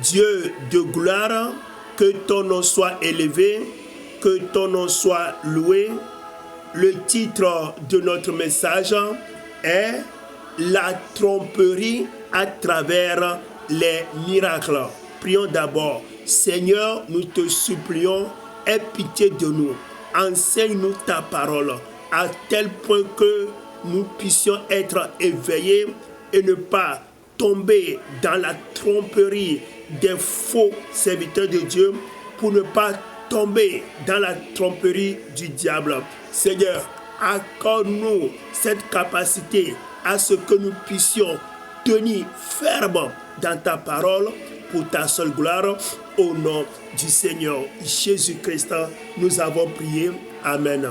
Dieu de gloire, que ton nom soit élevé, que ton nom soit loué. Le titre de notre message est la tromperie à travers les miracles. Prions d'abord. Seigneur, nous te supplions, aie pitié de nous. Enseigne-nous ta parole à tel point que nous puissions être éveillés et ne pas tomber dans la tromperie des faux serviteurs de Dieu, pour ne pas tomber dans la tromperie du diable. Seigneur, accorde-nous cette capacité à ce que nous puissions tenir ferme dans ta parole pour ta seule gloire. Au nom du Seigneur Jésus-Christ, nous avons prié. Amen.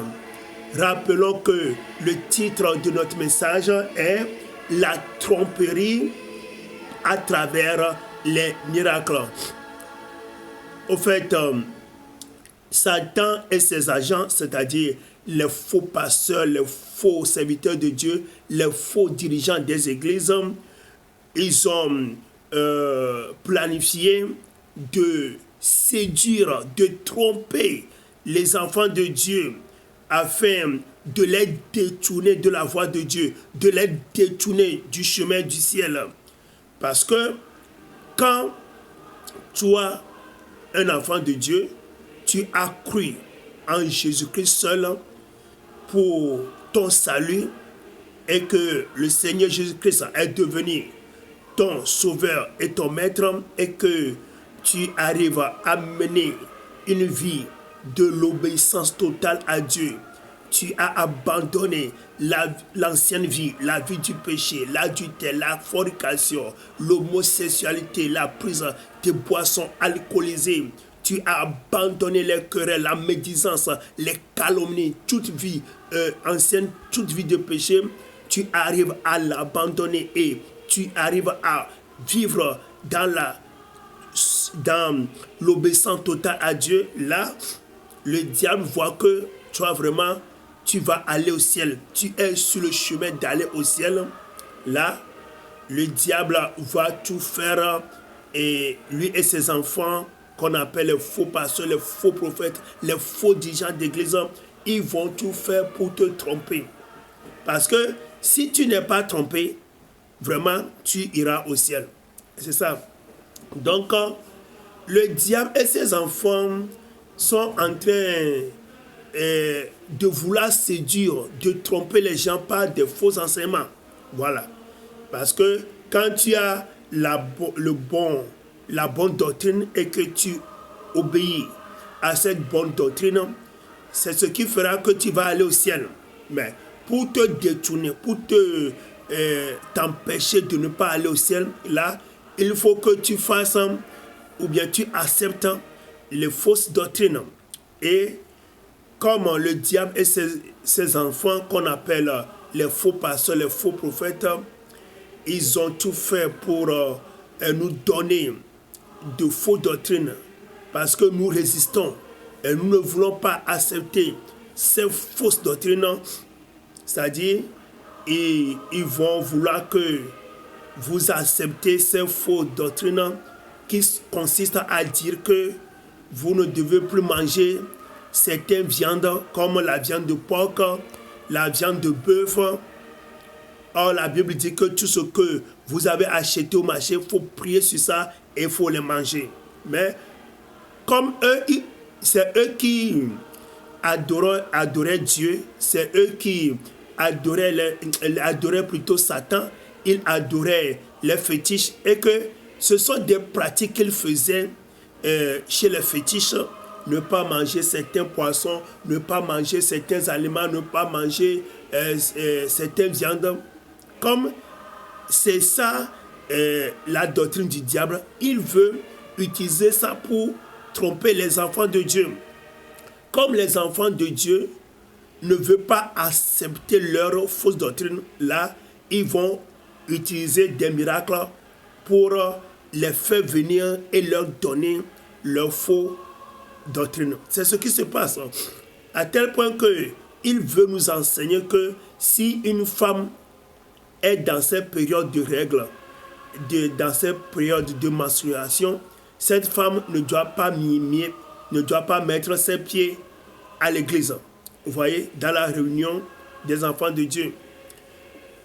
Rappelons que le titre de notre message est la tromperie à travers les miracles. Au fait, Satan et ses agents, c'est-à-dire les faux pasteurs, les faux serviteurs de Dieu, les faux dirigeants des églises, ils ont planifié de séduire, de tromper les enfants de Dieu afin de les détourner de la voie de Dieu, de les détourner du chemin du ciel. Parce que quand toi, un enfant de Dieu, tu as cru en Jésus-Christ seul pour ton salut et que le Seigneur Jésus-Christ est devenu ton sauveur et ton maître et que tu arrives à mener une vie de l'obéissance totale à Dieu. Tu as abandonné l'ancienne vie, la vie du péché, l'adultère, la fornication, l'homosexualité, la prise de boissons alcoolisées. Tu as abandonné les querelles, la médisance, les calomnies, toute vie ancienne, toute vie de péché. Tu arrives à l'abandonner et tu arrives à vivre dans l'obéissance totale à Dieu. Là, le diable voit que toi vraiment, tu vas aller au ciel. Tu es sur le chemin d'aller au ciel. Là, le diable va tout faire et lui et ses enfants, qu'on appelle les faux pasteurs, les faux prophètes, les faux dirigeants d'église, ils vont tout faire pour te tromper. Parce que si tu n'es pas trompé, vraiment, tu iras au ciel. C'est ça. Donc, le diable et ses enfants sont en train de vouloir séduire, de tromper les gens par des faux enseignements. Voilà. Parce que quand tu as la bonne doctrine et que tu obéis à cette bonne doctrine, c'est ce qui fera que tu vas aller au ciel. Mais pour te détourner, pour t'empêcher de ne pas aller au ciel, là, il faut que tu fasses ou bien tu acceptes les fausses doctrines. Et comme le diable et ses enfants qu'on appelle les faux pasteurs, les faux prophètes, ils ont tout fait pour nous donner de fausses doctrines parce que nous résistons et nous ne voulons pas accepter ces fausses doctrines. C'est-à-dire, ils vont vouloir que vous acceptez ces fausses doctrines qui consistent à dire que vous ne devez plus manger certaines viandes comme la viande de porc, la viande de bœuf. Or, la Bible dit que tout ce que vous avez acheté au marché, il faut prier sur ça et il faut les manger. Mais comme eux, c'est eux qui adoraient Dieu, c'est eux qui adoraient plutôt Satan, ils adoraient les fétiches et que ce sont des pratiques qu'ils faisaient chez les fétiches. Ne pas manger certains poissons, ne pas manger certains aliments, ne pas manger certaines viandes. Comme c'est ça la doctrine du diable, il veut utiliser ça pour tromper les enfants de Dieu. Comme les enfants de Dieu ne veulent pas accepter leur fausse doctrine, là, ils vont utiliser des miracles pour les faire venir et leur donner leur faux doctrine. C'est ce qui se passe. À tel point qu'il veut nous enseigner que si une femme est dans cette période de règles, dans cette période de menstruation, cette femme ne doit pas mettre ses pieds à l'église. Vous voyez, dans la réunion des enfants de Dieu.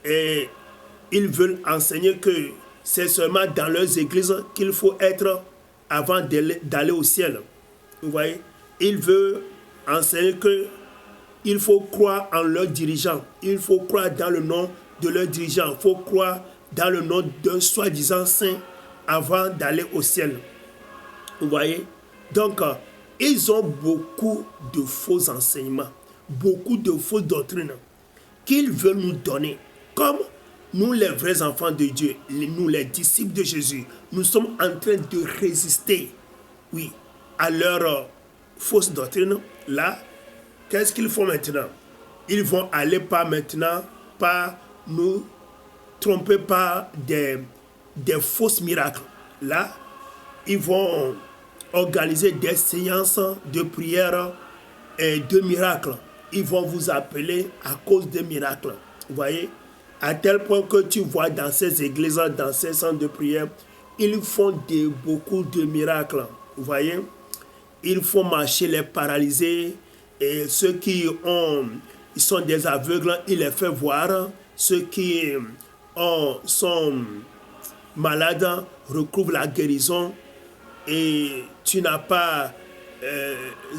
Et ils veulent enseigner que c'est seulement dans leurs églises qu'il faut être avant d'aller au ciel. Vous voyez, ils veulent enseigner que il faut croire en leurs dirigeants. Il faut croire dans le nom de leurs dirigeants. Il faut croire dans le nom d'un soi-disant saint avant d'aller au ciel. Vous voyez? Donc, ils ont beaucoup de faux enseignements, beaucoup de fausses doctrines qu'ils veulent nous donner. Comme nous, les vrais enfants de Dieu, nous, les disciples de Jésus, nous sommes en train de résister, oui, à leurs fausses doctrines. Là, qu'est-ce qu'ils font maintenant? Ils vont aller par nous tromper par des fausses miracles. Là, ils vont organiser des séances de prière et de miracles. Ils vont vous appeler à cause des miracles. Vous voyez? À tel point que tu vois dans ces églises, dans ces centres de prière, ils font beaucoup de miracles. Vous voyez? Ils font marcher les paralysés et ceux qui sont des aveugles, ils les font voir. Ceux qui sont malades recouvrent la guérison. Et tu n'as pas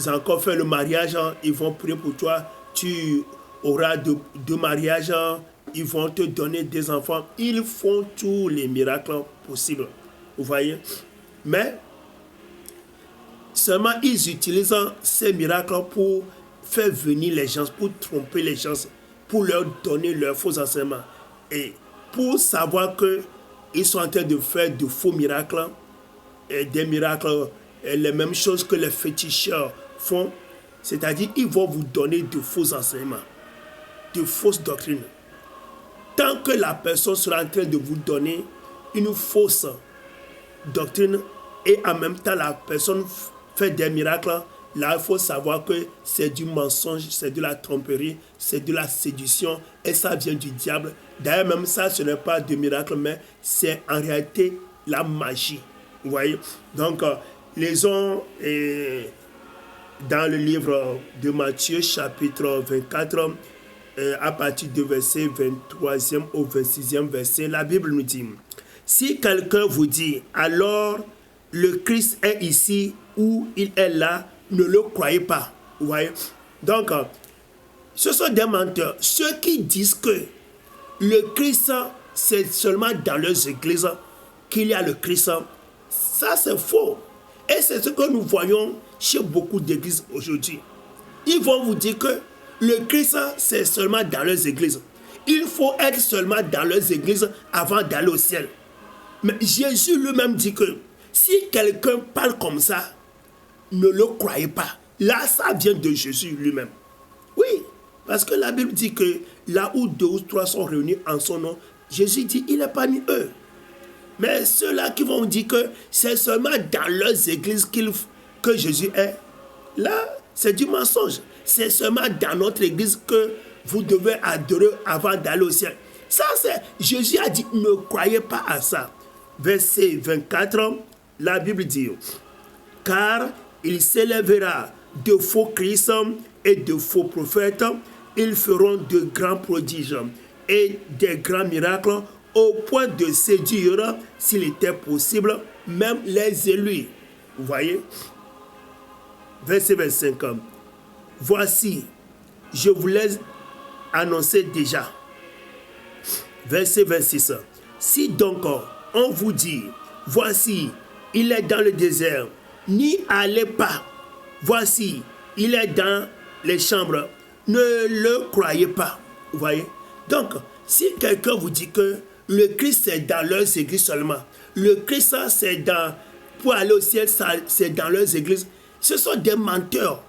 encore fait le mariage, ils vont prier pour toi. Tu auras deux mariages, ils vont te donner des enfants. Ils font tous les miracles possibles. Vous voyez? Mais seulement ils utilisent ces miracles pour faire venir les gens, pour tromper les gens, pour leur donner leurs faux enseignements. Et pour savoir qu'ils sont en train de faire de faux miracles, et des miracles, les mêmes choses que les féticheurs font, c'est-à-dire ils vont vous donner de faux enseignements, de fausses doctrines. Tant que la personne sera en train de vous donner une fausse doctrine et en même temps la personne fait des miracles, là il faut savoir que c'est du mensonge, c'est de la tromperie, c'est de la séduction et ça vient du diable. D'ailleurs même ça, ce n'est pas de miracle, mais c'est en réalité la magie. Vous voyez? Donc, lisons dans le livre de Matthieu, chapitre 24, à partir du verset 23e au 26e verset, la Bible nous dit: si quelqu'un vous dit, alors le Christ est ici ou il est là, ne le croyez pas. Vous voyez? Donc, ce sont des menteurs. Ceux qui disent que le Christ, c'est seulement dans leurs églises qu'il y a le Christ, ça c'est faux. Et c'est ce que nous voyons chez beaucoup d'églises aujourd'hui. Ils vont vous dire que le Christ, c'est seulement dans leurs églises. Il faut être seulement dans leurs églises avant d'aller au ciel. Mais Jésus lui-même dit que si quelqu'un parle comme ça, ne le croyez pas. Là, ça vient de Jésus lui-même. Oui, parce que la Bible dit que là où 2 ou 3 sont réunis en son nom, Jésus dit il est parmi eux. Mais ceux-là qui vont dire que c'est seulement dans leurs églises que Jésus est, là, c'est du mensonge. C'est seulement dans notre église que vous devez adorer avant d'aller au ciel. Ça, c'est... Jésus a dit, ne croyez pas à ça. Verset 24, la Bible dit, car il s'élèvera de faux Christ et de faux prophètes. Ils feront de grands prodiges et des grands miracles au point de séduire, s'il était possible, même les élus. Vous voyez? Verset 25. Voici, je vous l'ai annoncé déjà. Verset 26. Si donc on vous dit, voici, il est dans le désert, n'y allez pas. Voici, il est dans les chambres, ne le croyez pas. Vous voyez? Donc, si quelqu'un vous dit que le Christ c'est dans leurs églises seulement, le Christ c'est pour aller au ciel, c'est dans leurs églises, ce sont des menteurs.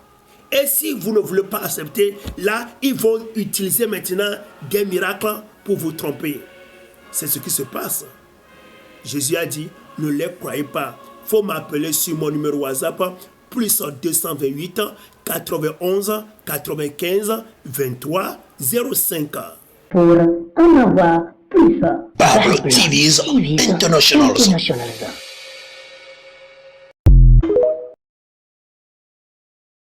Et si vous ne voulez pas accepter, là, ils vont utiliser maintenant des miracles pour vous tromper. C'est ce qui se passe. Jésus a dit, ne les croyez pas. Il faut m'appeler sur mon numéro WhatsApp, plus 228 91 95 23 05. Pour en avoir plus. Pablo TV's International.